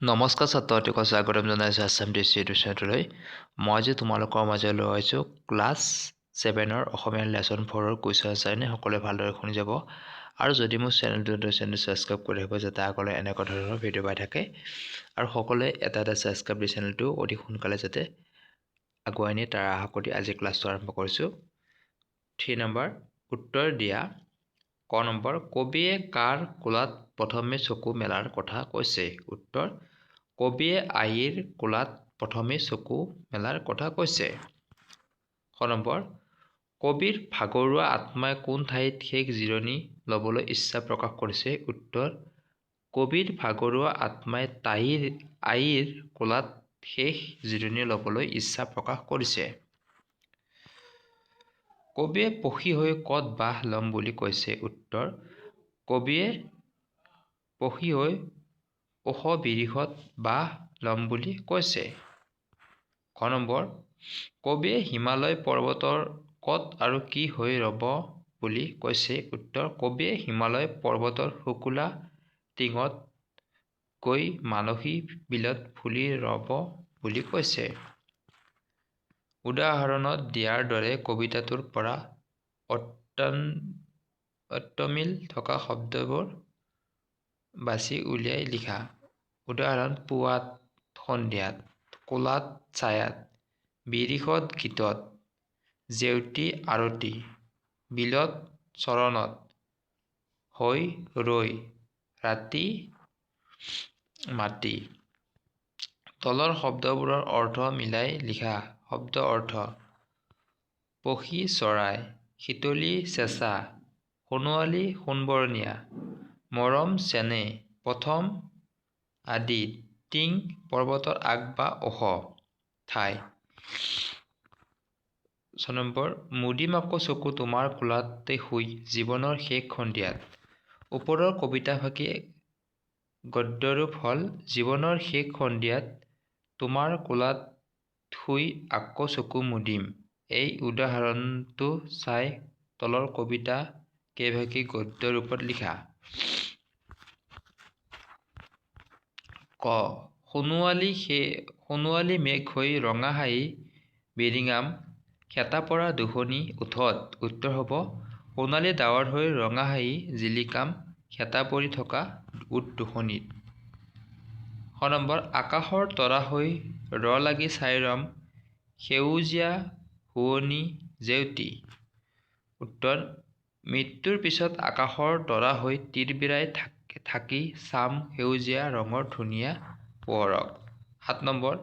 নমস্কাৰ ছাত্ৰ-ছাত্ৰীক স্বাগতম জনাইছোঁ আছাম ডিষ্ট্ৰিক্ট এডুকেশ্যনলৈ। মই যে তোমালোকৰ মাজলৈ লৈ আহিছোঁ ক্লাছ 7ৰ অসমীয়া লেচন 4ৰ কুৱেশ্যন আনচাৰ সকলোৱে ভালদৰে শুনি যাব। আৰু যদি মোৰ চেনেলটো ছাবস্ক্ৰাইব কৰি ৰাখিব যাতে আগলৈ এনেকুৱা ধৰণৰ ভিডিঅ' পাই থাকে আৰু সকলোৱে এটা ছাবস্ক্ৰাইব দি চেনেলটো অতি সোনকালে যাতে আগুৱাই নিয়ে তাৰ আশা কৰি আজি ক্লাছটো আৰম্ভ কৰিছোঁ। 3 নম্বৰ উত্তৰ দিয়া। ক নম্বৰ কবিয়ে কাৰ কোলাত প্ৰথমে চকু মেলাৰ কথা কৈছে? উত্তৰ কবিয়ে আইৰ কোলাত প্ৰথমে চকু মেলাৰ কথা কৈছে। খ নম্বৰ কবিৰ ভাগৰুৱা আত্মাই কোন ঠাইত শেষ জিৰণি ল'বলৈ ইচ্ছা প্ৰকাশ কৰিছে? উত্তৰ কবিৰ ভাগৰুৱা আত্মাই আইৰ কোলাত শেষ জিৰণি ল'বলৈ ইচ্ছা প্ৰকাশ কৰিছে। কবিয়ে পখী হৈ ক'ত বাস ল'ম বুলি কৈছে? উত্তৰ কবিয়ে পখী হৈ ওখ বিৰিখত বাস ল'ম বুলি কৈছে। খ নম্বৰ কবিয়ে হিমালয় পৰ্বতৰ ক'ত আৰু কি হৈ ৰ'ব বুলি কৈছে? উত্তৰ কবিয়ে হিমালয় পৰ্বতৰ শুকুলা টিঙত গৈ মানসী বিলত ফুলি ৰ'ব বুলি কৈছে। উদাহৰণত দিয়াৰ দৰে কবিতাটোৰ পৰা অত্যমিল থকা শব্দবোৰ বাছি উলিয়াই লিখা। উদাহৰণ পুৱাত সন্ধিয়াত, কোলাত ছায়াত, বিৰিখত গীতত, জেউতী আৰতি, বিলত চৰণত, হৈ ৰৈ, ৰাতি মাতি। তলৰ শব্দবোৰৰ অৰ্থ মিলাই লিখা। শব্দ অৰ্থ পখী চৰাই, শীতলী চেঁচা, সোণোৱালী সোণবৰণীয়া, মৰম চেনেহ, প্ৰথম আদি, টিং পৰ্বতৰ আগ বা ওখ ঠাই। 6 নম্বৰ মুদিম আকৌ চকু তোমাৰ কোলাতে শুই জীৱনৰ শেষ সন্ধিয়াত। ওপৰৰ কবিতাফাঁকি গদ্যৰূপ হ'ল জীৱনৰ শেষ সন্ধিয়াত তোমাৰ কোলাত শুই আকৌ চকু মুদিম। এই উদাহৰণটো চাই তলৰ কবিতা কেইফাঁকি গদ্য ৰূপত লিখা। ক সোণোৱালী মেঘ হৈ ৰঙাহাঁহি বিৰিঙাম খেতা পৰা দুখনি ওঠত। উত্তৰ হ'ব সোণালী ডাৱৰ হৈ ৰঙাহাঁহি জিলিকাম খেতা পৰি থকা ওঠ দুখনিত। খ নম্বৰ আকাশৰ তৰা হৈ ৰ লাগি চাই ৰ'ম সেউজীয়া শুৱনি জেউতী। উত্তৰ মৃত্যুৰ পিছত আকাশৰ তৰা হৈ তিৰবিৰাই থাকি চাম সেউজীয়া ৰঙৰ ধুনীয়া পোহৰক। 7 নম্বৰ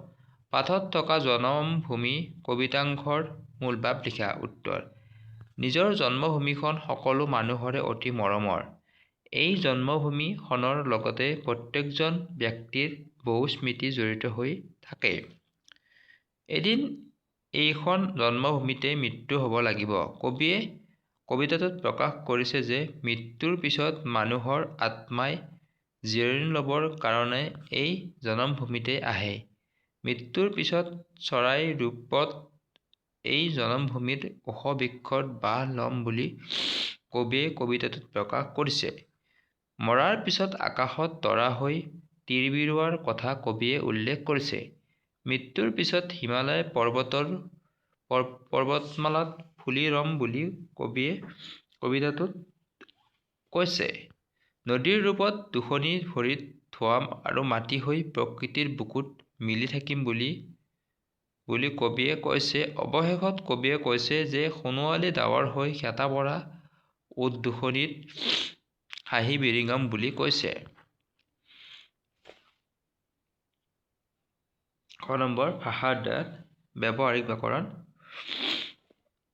পাঠত থকা জনমভূমি কবিতাংশৰ মূলভাৱ লিখা। উত্তৰ নিজৰ জন্মভূমিখন সকলো মানুহৰে অতি মৰমৰ। এই জন্মভূমিখনৰ লগতে প্ৰত্যেকজন ব্যক্তিৰ বহু স্মৃতি জড়িত হৈ থাকে। এদিন এইখন জন্মভূমিতে মৃত্যু হ'ব লাগিব। কবিয়ে কবিতাটোত প্ৰকাশ কৰিছে যে মৃত্যুৰ পিছত মানুহৰ আত্মাই জিৰণি ল'বৰ কাৰণে এই জনমভূমিতে আহে। মৃত্যুৰ পিছত চৰাইৰ ৰূপত এই জনমভূমিৰ ওখ বৃক্ষত বাস ল'ম বুলি কবিয়ে কবিতাটোত প্ৰকাশ কৰিছে। মৰাৰ পিছত আকাশত তৰা হৈ তিৰবিৰোৱাৰ কথা কবিয়ে উল্লেখ কৰিছে। মৃত্যুৰ পিছত হিমালয় পৰ্বতমালাত ফুলি ৰ'ম বুলি কবিয়ে কবিতাটোত কৈছে। নদীৰ ৰূপত দুখনি ভৰিত ধোৱাম আৰু মাটি হৈ প্ৰকৃতিৰ বুকুত মিলি থাকিম বুলি কবিয়ে কৈছে। অৱশেষত কবিয়ে কৈছে যে সোণোৱালী ডাৱৰ হৈ খেতা পৰা ওঠ দুখনিত হাঁহি বিৰিঙাম বুলি কৈছে। খ নম্বৰ ভাষাৰ অধ্যয়ন ব্যৱহাৰিক ব্যাকৰণ।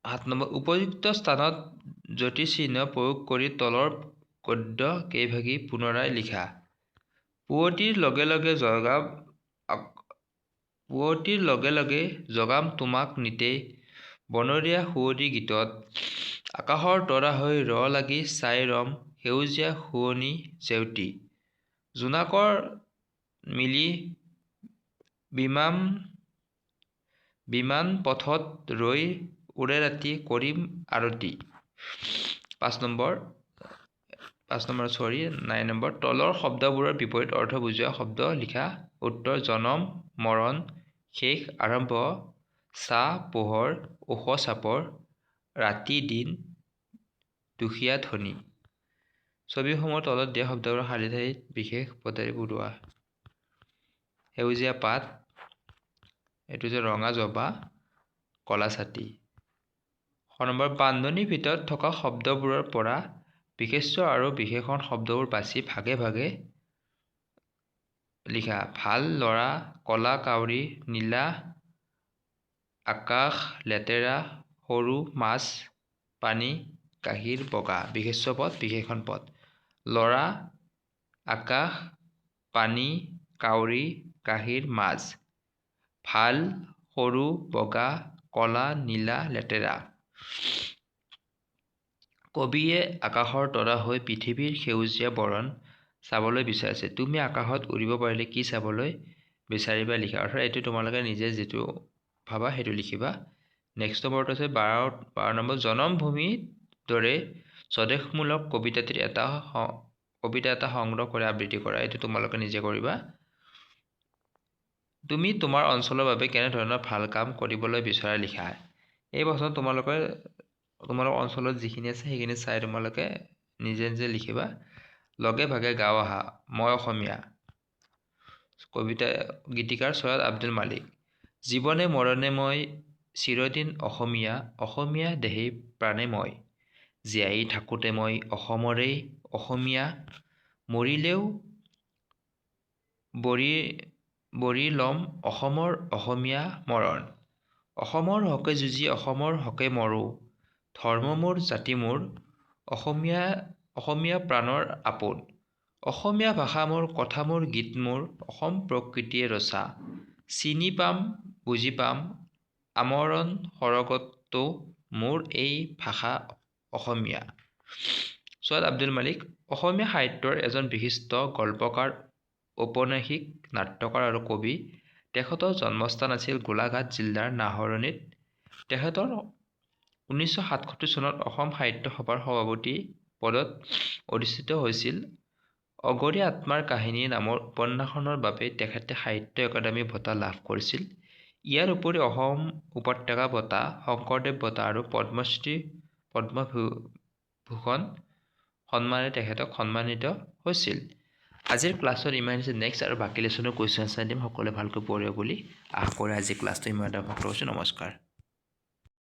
7 নম্বৰ উপযুক্ত স্থানত যতিচিহ্ন প্ৰয়োগ কৰি তলৰ গদ্য কেইফাঁকি পুনৰাই লিখা। পুৱতিৰ লগে লগে জগাম তোমাক নিতেই বনৰীয়া সুৱদী গীতত। আকাশৰ তৰা হৈ ৰ লাগি চাই ৰ'ম সেউজীয়া শুৱনি জেউতী। জোনাকৰ মিলি বিমান পথত ৰৈ ওৰে ৰাতি কৰিম আৰতি। 9 নম্বৰ তলৰ শব্দবোৰৰ বিপৰীত অৰ্থ বুজোৱা শব্দ লিখা উত্তৰ জনম মৰণ শেষ আৰম্ভ চাহ পোহৰ ওখ চাপৰ ৰাতি দিন দুখীয়া ধনী। ছবিসমূহৰ তলত দিয়া শব্দবোৰ খালী ঠাইত বিশেষ পদেৰে বুজোৱা। সেউজীয়া পাত, এইটো যে ৰঙা জবা, কলা ছাতি। নম্বৰ বান্ধনিৰ ভিতৰত থকা শব্দবোৰৰ পৰা বিশেষ্য আৰু বিশেষণ শব্দবোৰ বাছি ভাগে ভাগে লিখা। ভাল ল'ৰা, কলা কাউৰী, নীলা আকাশ, লেতেৰা, সৰু মাছ, পানী, গাখীৰ, বগা। বিশেষ্য পদ, বিশেষণ পদ। ল'ৰা, আকাশ, পানী, কাউৰী, গাখীৰ, মাছ। ভাল, সৰু, বগা, কলা, নীলা, লেতেৰা। কবিয়ে আকাশৰ তৰা হৈ পৃথিৱীৰ সেউজীয়া বৰণ চাবলৈ বিচাৰিছে। তুমি আকাশত উৰিব পাৰিলে কি চাবলৈ বিচাৰিবা লিখা। অৰ্থাৎ এইটো তোমালোকে নিজে যিটো ভাবা সেইটো লিখিবা। নেক্সট নম্বৰটো আছে 12 নম্বৰ জনমভূমিৰ দৰে স্বদেশমূলক কবিতা এটা সংগ্ৰহ কৰি আবৃত্তি কৰা। এইটো তোমালোকে নিজে কৰিবা। তুমি তোমাৰ অঞ্চলৰ বাবে কেনেধৰণৰ ভাল কাম কৰিবলৈ বিচৰা লিখা। এই প্ৰশ্ন তোমালোকৰ অঞ্চলত যিখিনি আছে সেইখিনি চাই তোমালোকে নিজে নিজে লিখিবা। লগে ভাগে গাঁও আহা, মই অসমীয়া। কবিতা গীতিকাৰ চৈয়দ আব্দুল মালিক। জীৱনে মৰণে মই চিৰদিন অসমীয়া, অসমীয়া দেহি প্ৰাণে মই। জীয়াই থাকোঁতে মই অসমৰেই অসমীয়া, মৰিলেও বৰি ল'ম অসমৰ অসমীয়া মৰণ। অসমৰ হকে যুঁজি অসমৰ হকে মৰোঁ, ধৰ্ম মোৰ জাতি মোৰ, অসমীয়া প্ৰাণৰ আপোন। অসমীয়া ভাষা মোৰ, কথা মোৰ, গীত মোৰ, অসম প্ৰকৃতিয়ে ৰচা। চিনি পাম, বুজি পাম, আমৰণ সৰগতো মোৰ এই ভাষা অসমীয়া। চৈয়দ আব্দুল মালিক অসমীয়া সাহিত্যৰ এজন বিশিষ্ট গল্পকাৰ, ঔপন্যাসিক, নাট্যকাৰ আৰু কবি। তেখেতৰ জন্মস্থান আছিল গোলাঘাট জিলাৰ নাহৰণিত। তেখেতৰ 1967 চনত অসম সাহিত্য সভাৰ সভাপতি পদত অধিষ্ঠিত হৈছিল। অগৰীয়া আত্মাৰ কাহিনী নামৰ উপন্যাসখনৰ বাবে তেখেতে সাহিত্য একাডেমী বঁটা লাভ কৰিছিল। ইয়াৰ উপৰি অসম উপত্যকা বঁটা, শংকৰদেৱ বঁটা আৰু পদ্মভূষণ সন্মানেৰে তেখেতক সন্মানিত হৈছিল। আজিৰ ক্লাছত ইমান হৈছে। নেক্সট আৰু বাকী লেচনৰ কুৱেশ্যন আনচাৰ দিম। সকলোৱে ভালকৈ পঢ়িব বুলি আশা কৰি আজি ক্লাছটো ইমানতে সমাপ্ত কৰিছোঁ। নমস্কাৰ।